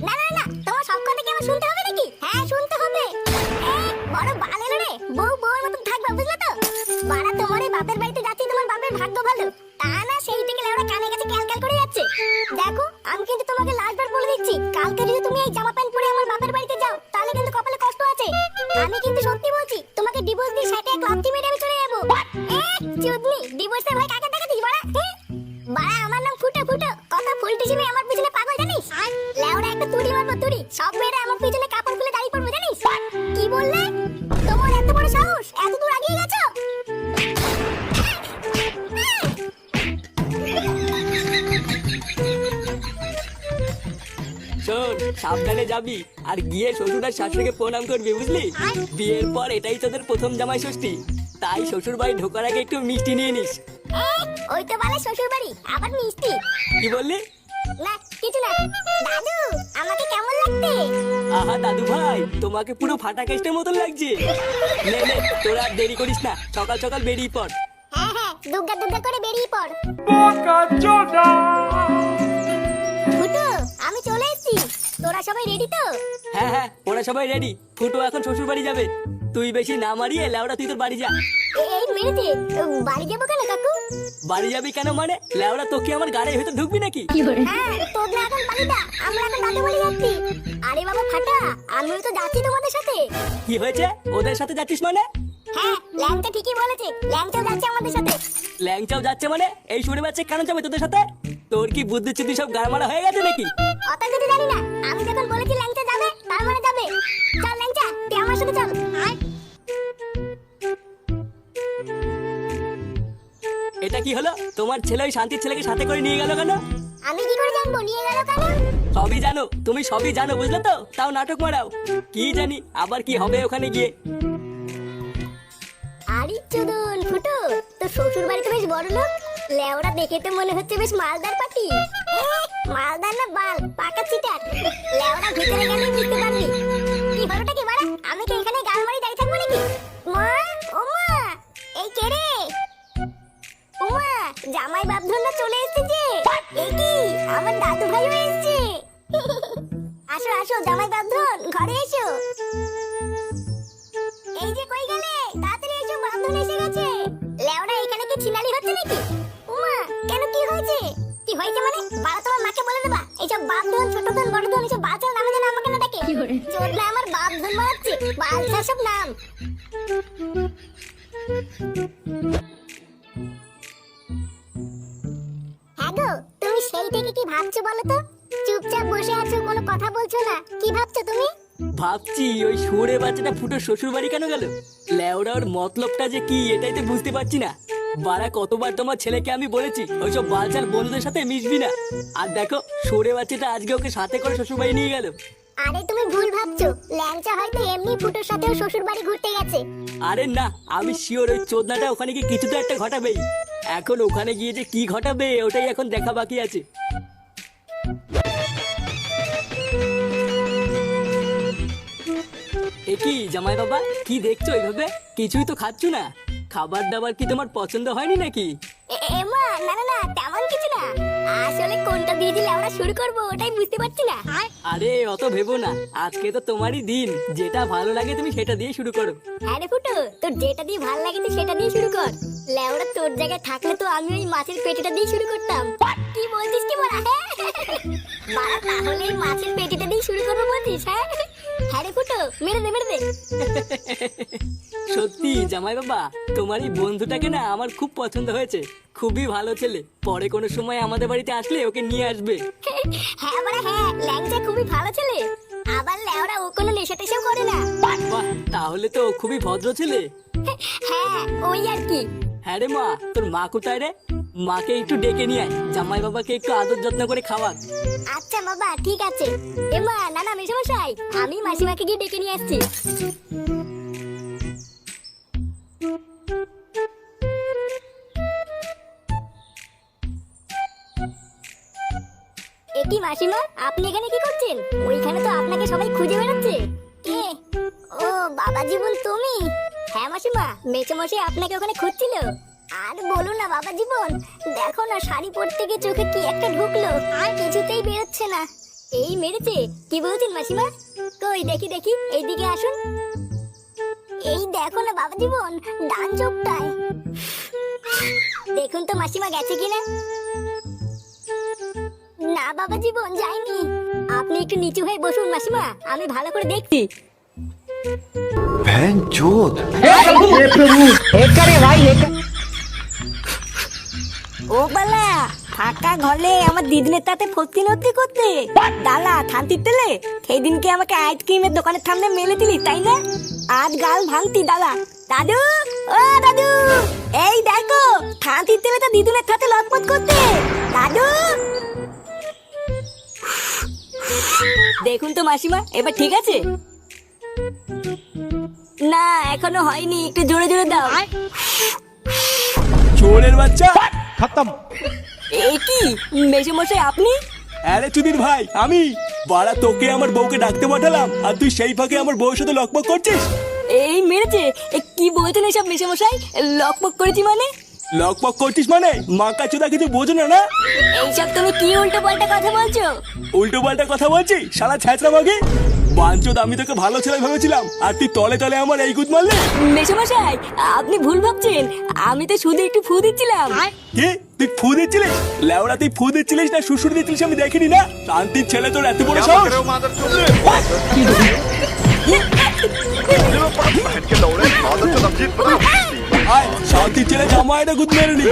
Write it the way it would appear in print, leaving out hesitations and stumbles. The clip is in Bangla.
না না না, তোমার সব কথা কি আমার শুনতে হবে নাকি? হ্যাঁ শুনতে হবে। বড় বালের রে, বউ বউর মতন থাকবা, বুঝলে তো? বাড়া তোমার এই বাপের বাড়িতে যাচ্ছি, তোমার বাপের ভাগ্য ভালো। তা না সেই থেকে লেওড়া কানে কাছে ক্যালক্যাল করে যাচ্ছে। দেখো আমি কিন্তু তোমাকে লাস্টবার বলে দিচ্ছি, কালকে যদি তুমি এই জামা প্যান্ট পরে আমার বাপের বাড়িতে যাও তাহলে কিন্তু কপালে কষ্ট আছে। আমি কিন্তু সত্যি বলছি, তোমাকে ডিভোর্স দিয়ে সাথে এক লাথি মেরে আমি চলে যাবো। চুদনি, ডিভোর্সের ভয় কাকে দেখাতিস বাড়া? বাড়া আমার নাম ফুটো ফুটো, কত ফুলটিসি মেয়ে আমার পিছনে পাগল জানিস? লেওড়া একটা তুড়ি মারবো তুড়ি, সব মেয়েরা আমার পিছনে কাপড় খুলে দাঁড়িয়ে পড়বে জানিস? কি বললে? তোমার এত বড় সাহস, এত দূর এগিয়ে গেছো? শোন, সাবধানে যাবি আর গিয়ে শ্বশুর আর শাশুড়িকে প্রণাম করবি, বুঝলি? বিয়ের পর এটাই তোদের প্রথম জামাই ষষ্ঠী, তাই শ্বশুর বাড়ি ঢোকার আগে একটু মিষ্টি নিয়ে নিস। ওই তো বলে শ্বশুর বাড়ি, আবার মিষ্টি? কি বললি? না কিছু না। দাদু আমাকে কেমন লাগছে? আহা দাদু ভাই, তোমাকে পুরো ফাটা কেস্টের মতন লাগছে। নে নে, তোরা আর দেরি করিস না, সকাল সকাল বেরিয়ে পড়। হ্যাঁ হ্যাঁ, দুগ্গা দুগ্গা করে বেরিয়ে পড়। ফুটু, আমি চলে এসেছি, তোরা সবাই রেডি তো? হ্যাঁ হ্যাঁ, ওরা সবাই রেডি। ফুটো এখন শ্বশুর বাড়ি যাবে, তুই বেশি না মারিয়ে লেওড়া তুই তোর বাড়ি যা। এই মেরেছে, বাড়ি যাবো কেন কাকু? বাড়ি যাবি কেন মানে? লেওড়া তোকে আমার গাড়ির ভেতর ঢুকবি নাকি? হ্যাঁ, তোর না এখন বাড়ি যা, আমরা এখন দাদু বাড়ি যাচ্ছি। আরে বাবা ফাটা, আমিও তো যাচ্ছি তোমাদের সাথে। কি হয়েছে? ওদের সাথে যাচ্ছিস মানে? হ্যাঁ, ল্যাংচা ঠিকই বলেছে, ল্যাংচাও যাচ্ছে আমাদের সাথে। ল্যাংচাও যাচ্ছে মানে? এই শুনে বাচ্চা কেন যাবে তোদের সাথে? তোর কি বুদ্ধি চুদ্ধি সব গাড়মারা হয়ে গেছে নাকি? অত কিছু জানি না, আমি যখন বলেছি ল্যাংচা যাবে তার মানে যাবে। চল ল্যাংচা, তুই আমার সাথে চল। এটা কি হলো? তোমার ছেলে ওই শান্তির ছেলেকে সাথে করে নিয়ে গেল কেন? আমি কি করে জানবো নিয়ে গেল কেন? সবই জানো, তুমি সবই জানো, বুঝলে তো? তাও নাটক মারাও। কি জানি আবার কি হবে ওখানে গিয়ে। আরে চোদন ফুটো, তোর শ্বশুর বাড়ি তো বেশ বড় লোক, লেওড়া দেখে তো মনে হচ্ছে বেশ মালদার পাটি। মালদার না বাল, পাকা চিটার। লেওড়া ভিতরে গেলে বুঝতে পারবি। কি হলোটা কি বাড়া? আমি কি এখানে গাল মারি দাঁড়িয়ে থাকবো নাকি? মা, ও মা, এই কে রে? ও মা, জামাই বাপধনরা চলে এসেছে যে। এই কি, আমার দাদু ভাইও এসেছে। আসো আসো জামাই বাপধন, ঘরে এসো। এই যে কই গেলে, তাড়াতাড়ি এসো, বাপধন এসে গেছে। লেওড়া এখানে কি ছিনালি হচ্ছে নাকি? উমা, কেন কি হয়েছে? কি হয়েছে মানে? বাড়া তোমার মাকে বলে দেবা এইসব বাপধন ছোটধন বড়ধন এসব বালছাল নামে যেন আমাকে না ডাকে। চোদনা আমার বাপধন বানাচ্ছে, বালছাল সব নাম। হ্যাঁ গো, তুমি সেই থেকে কি ভাবছো বলো তো? চুপচাপ বসে আছো, কোনো কথা বলছো না, কি ভাবছো তুমি? ভাবছি ওই শুয়োরে বাচ্চাটা ফুটো শ্বশুর বাড়ি কেন গেল? লেওড়া ওর মতলবটা যে কি এটাই তো বুঝতে পারছি না। বাড়া কতবার তোমার ছেলেকে আমি বলেছি ওইসব বালচাল বন্ধুদের সাথে মিশবি না, আর দেখো শুয়োরে বাচ্চাটা আজকে ওকে সাথে করে শ্বশুর বাড়ি নিয়ে গেল। আরে তুমি ভুল ভাবছো, ল্যাংচা হয়তো এমনি ফুটোর সাথেও শ্বশুর বাড়ি ঘুরতে গেছে। আরে না, আমি শিওর ওই চোদনাটা ওখানে গিয়ে কিছু তো একটা ঘটাবেই। এখন ওখানে গিয়ে যে কি ঘটাবে ওটাই এখন দেখা বাকি আছে। এ কি জামাই বাবা, কি দেখছো এইভাবে? কিছুই তো খাচ্ছ না। খাবার দাবার কি তোমার পছন্দ হয়নি নাকি? এমা, না না না, তেমন কিছু না। আসলে কোনটা দিয়ে দিলে আমরা শুরু করব ওটাই বুঝতে পারছি না। আরে অত ভেবো না, আজকে তো তোমারই দিন, যেটা ভালো লাগে তুমি সেটা দিয়ে শুরু করো। হ্যাঁ রে ফুটো, তোর যেটা দিয়ে ভালো লাগে তুই সেটা দিয়ে শুরু কর। লেওড়া তোর জায়গায় থাকলে তো আমি ওই মাছের পেটিটা দিয়ে শুরু করতাম। কি বলছিস কি বলা? বাড়া তাহলে এই মাছের পেটিটা দিয়ে শুরু করবো বলছিস? হ্যাঁ হ্যাঁ রে ফুটো, মেরে দে মেরে দে। সত্যি জামাই বাবা, তোমার এই বন্ধুটাকে না আমার খুব পছন্দ হয়েছে, খুবই ভালো ছেলে। পরে কোনো সময় আমাদের বাড়িতে আসলে ওকে নিয়ে আসবে। হ্যাঁ বাড়া হ্যাঁ, ল্যাংচা খুবই ভালো ছেলে। আবার লেওড়া ও কোনো নেশা টেশাও করে না। বাহ, তাহলে তো ও খুবই ভদ্র ছেলে। হ্যাঁ ওই আর কি। হ্যাঁ রে মা, তোর মা কোথায় রে? মাকে একটু ডেকে নিয়ে আয়, জামাই বাবাকে একটু আদর যত্ন করে খাওয়াক। আচ্ছা বাবা ঠিক আছে। এমা, না না মেশামশাই, আমি মাসিমাকে গিয়ে ডেকে নিয়ে আসছি। একি মাসিমা, আপনি এখানে কি করছেন? ওইখানে তো আপনাকে সবাই খুঁজে বেড়াচ্ছে। কে? ও বাবা জীবন তুমি? হ্যাঁ মাসিমা, মেচোমশাই আপনাকে ওখানে খুঁজছিল। আর বলো না বাবা জীবন, দেখো না শাড়ি পরতে গিয়ে চোখে কি একটা ঢুকলো, আর কিছুতেই বেরোচ্ছে না। এই মেরেছে? কি বলছেন মাসিমা? কই দেখি দেখি, এইদিকে আসুন। এই দেখো না বাবা জীবন, ডান চোখটায়। দেখুন তো মাসিমা গেছে কিনা। না বাবা জীবন যায়নি। আপনি একটু নিচু হয়ে বসুন মাসিমা, আমি ভালো করে দেখছি। बहनचोद ও বালা, ফাঁকা ঘরে আমার দিদিনের তাতে ফতি নতি করতে দালা থানতি তেলে সেই দিনকে আমাকে আইসক্রিমের দোকানের সামনে মেলে দিলি তাই না? আজ গাল ভাঙতি দাদা। দাদু, ও দাদু, এই দেখো থানতি তেলে তো দিদুনের সাথে লটপট করতে। দাদু, দেখুন তো মাসিমা, এবার ঠিক আছে? না এখনো হয়নি, একটু জোরে জোরে দাও। চোরের বাচ্চা। এ কি মেশামশাই আপনি? আরে চুদির ভাই, আমি বাড়া তোকে আমার বউকে ডাকতে পাঠালাম আর তুই সেই ফাঁকে আমার বউয়ের সাথে লকপক করছিস। এই মেরেছে? কি বলছেন এসব মেশামশাই? লকপক করেছি মানে? লকপক করছিস মানে মাকা চোদা কিছু বোঝো না না? এইসব তুমি কি উল্টো পাল্টা কথা বলছো? উল্টো পাল্টা কথা বলছি শালা ছ্যাঁচড়া মাগে। বাঞ্চোদ, আমি তোকে ভালো ছেলে ভেবেছিলাম আর তুই তলে তলে আমার এই গুদ মারলে। মেশামশাই আপনি ভুল ভাবছেন, আমি তো শুধু একটু ফু দিচ্ছিলাম। কি তুই ফু দিচ্ছিলিস? লেওড়া তুই ফু দিচ্ছিলিস না শ্বশুর দিচ্ছিলিস আমি দেখিনি না? শান্তির ছেলে তোর এত বড় সাহস? আয় শান্তির ছেলে জামা এটা গুদ মেরে নি।